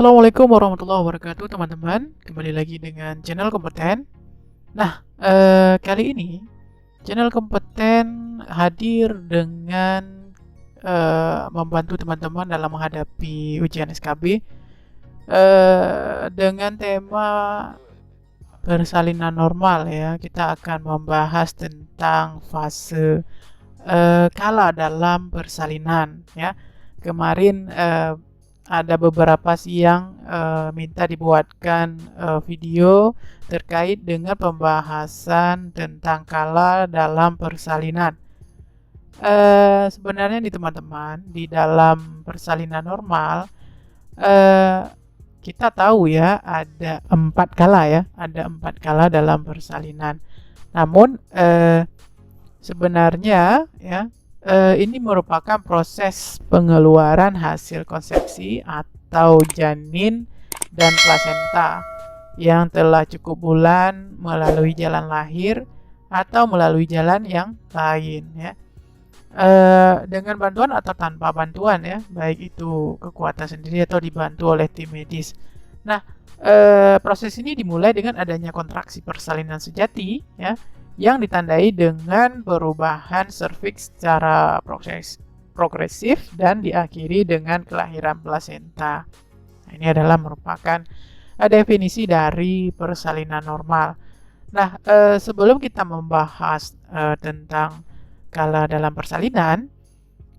Assalamualaikum warahmatullahi wabarakatuh teman-teman. Kembali lagi dengan channel kompeten. Nah, kali ini channel kompeten hadir dengan membantu teman-teman dalam menghadapi ujian SKB dengan tema persalinan normal ya. Kita akan membahas tentang fase kala dalam persalinan ya. Kemarin ada beberapa sih yang minta dibuatkan video terkait dengan pembahasan tentang kala dalam persalinan. Sebenarnya nih teman-teman, di dalam persalinan normal kita tahu ya ada 4 kala ya, ada 4 kala dalam persalinan. Namun sebenarnya ya ini merupakan proses pengeluaran hasil konsepsi atau janin dan plasenta yang telah cukup bulan melalui jalan lahir atau melalui jalan yang lain ya. Dengan bantuan atau tanpa bantuan ya, baik itu kekuatan sendiri atau dibantu oleh tim medis. Nah, proses ini dimulai dengan adanya kontraksi persalinan sejati ya, yang ditandai dengan perubahan serviks secara progresif dan diakhiri dengan kelahiran plasenta. Nah, ini adalah merupakan definisi dari persalinan normal. Nah, sebelum kita membahas tentang kala dalam persalinan,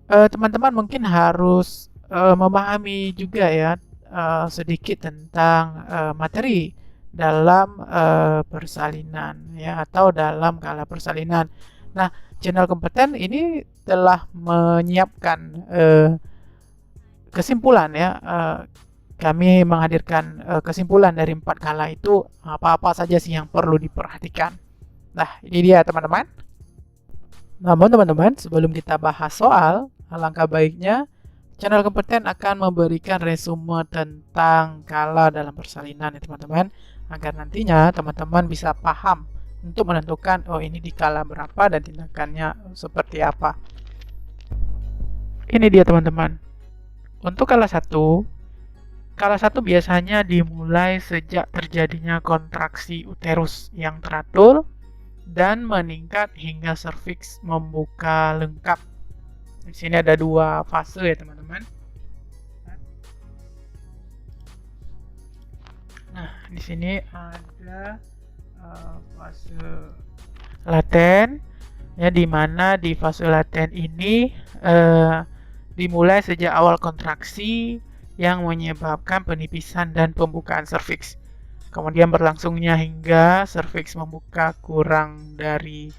teman-teman mungkin harus memahami juga ya sedikit tentang materi dalam persalinan ya, atau dalam kala persalinan. Nah, channel kompeten ini telah menyiapkan kesimpulan ya. Kami menghadirkan kesimpulan dari 4 kala itu, apa-apa saja sih yang perlu diperhatikan. Nah, ini dia teman-teman. Namun teman-teman, sebelum kita bahas soal, alangkah baiknya channel kompeten akan memberikan resume tentang kala dalam persalinan ya teman-teman, agar nantinya teman-teman bisa paham untuk menentukan oh ini di kala berapa dan tindakannya seperti apa. Ini dia teman-teman. Untuk kala 1 biasanya dimulai sejak terjadinya kontraksi uterus yang teratur dan meningkat hingga serviks membuka lengkap. Di sini ada 2 fase ya teman-teman. Nah, di sini ada fase laten ya, di mana di fase laten ini dimulai sejak awal kontraksi yang menyebabkan penipisan dan pembukaan serviks. Kemudian berlangsungnya hingga serviks membuka kurang dari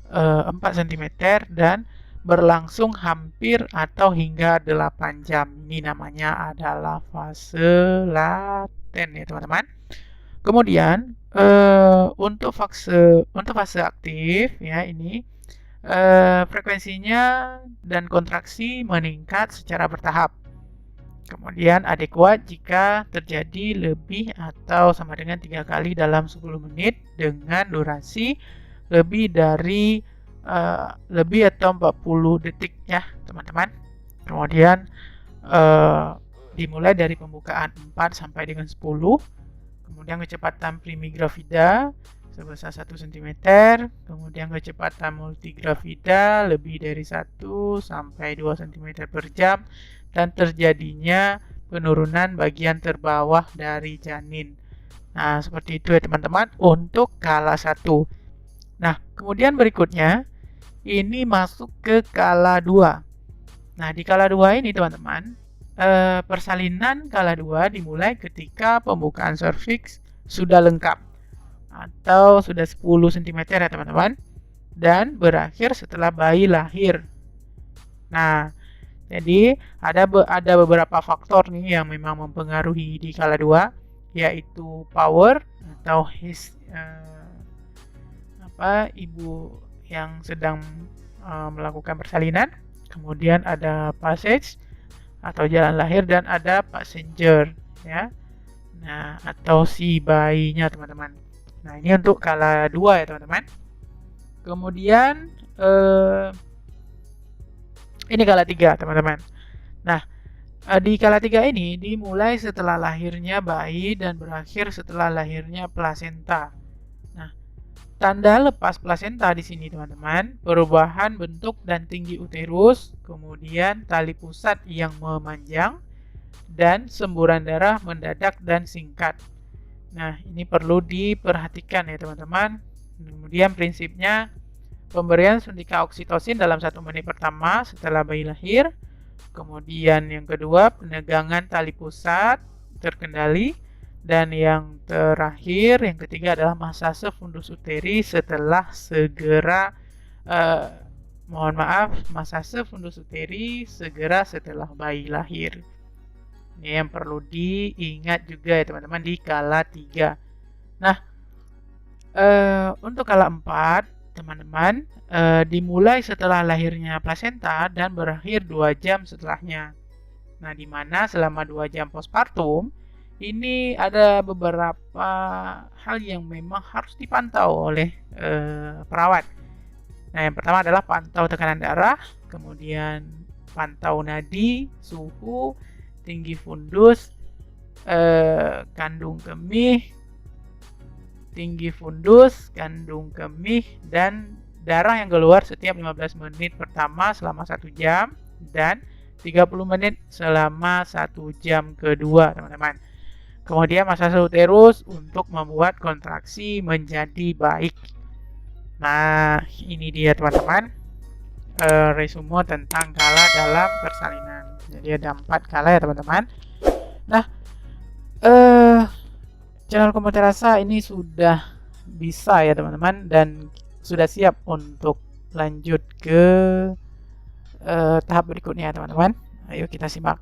4 cm dan berlangsung hampir atau hingga 8 jam. Ini namanya adalah fase laten ya teman-teman. Kemudian untuk fase aktif ya, ini frekuensinya dan kontraksi meningkat secara bertahap. Kemudian adekuat jika terjadi lebih atau sama dengan 3 kali dalam 10 menit dengan durasi lebih dari lebih atau 40 detik ya teman-teman. Kemudian dimulai dari pembukaan 4 sampai dengan 10. Kemudian kecepatan primigravida sebesar 1 cm. Kemudian kecepatan multigravida lebih dari 1 sampai 2 cm per jam. Dan terjadinya penurunan bagian terbawah dari janin. Nah, seperti itu ya teman-teman untuk kala 1. Nah, kemudian berikutnya ini masuk ke kala 2. Nah, di kala 2 ini teman-teman, persalinan kala 2 dimulai ketika pembukaan serviks sudah lengkap atau sudah 10 cm ya teman-teman, dan berakhir setelah bayi lahir. Nah, jadi ada beberapa faktor nih yang memang mempengaruhi di kala 2, yaitu power atau ibu yang sedang melakukan persalinan. Kemudian ada passage atau jalan lahir, dan ada passenger ya. Nah, atau si bayinya teman-teman. Nah, ini untuk kala 2 ya teman-teman. Kemudian ini kala 3 teman-teman. Nah, Di kala 3 ini dimulai setelah lahirnya bayi dan berakhir setelah lahirnya plasenta. Nah, tanda lepas plasenta di sini teman-teman, perubahan bentuk dan tinggi uterus, kemudian tali pusat yang memanjang, dan semburan darah mendadak dan singkat. Nah, ini perlu diperhatikan ya teman-teman. Kemudian prinsipnya, pemberian suntikan oksitosin dalam 1 menit pertama setelah bayi lahir. Kemudian yang kedua, penegangan tali pusat terkendali. Dan yang terakhir, yang ketiga adalah masase fundus uteri setelah masase fundus uteri segera setelah bayi lahir. Ini yang perlu diingat juga ya teman-teman di kala 3. Nah, untuk kala 4, teman-teman, dimulai setelah lahirnya plasenta dan berakhir 2 jam setelahnya. Nah, di mana selama 2 jam postpartum, ini ada beberapa hal yang memang harus dipantau oleh perawat. Nah, yang pertama adalah pantau tekanan darah, kemudian pantau nadi, suhu, tinggi fundus, kandung kemih, dan darah yang keluar setiap 15 menit pertama selama 1 jam dan 30 menit selama 1 jam kedua, teman-teman. Kemudian masase uterus untuk membuat kontraksi menjadi baik. Nah, ini dia teman-teman, resume tentang kala dalam persalinan. Jadi ada 4 kala ya teman-teman. Nah, channel Komputer Rasa ini sudah bisa ya teman-teman, dan sudah siap untuk lanjut ke tahap berikutnya teman-teman. Ayo kita simak.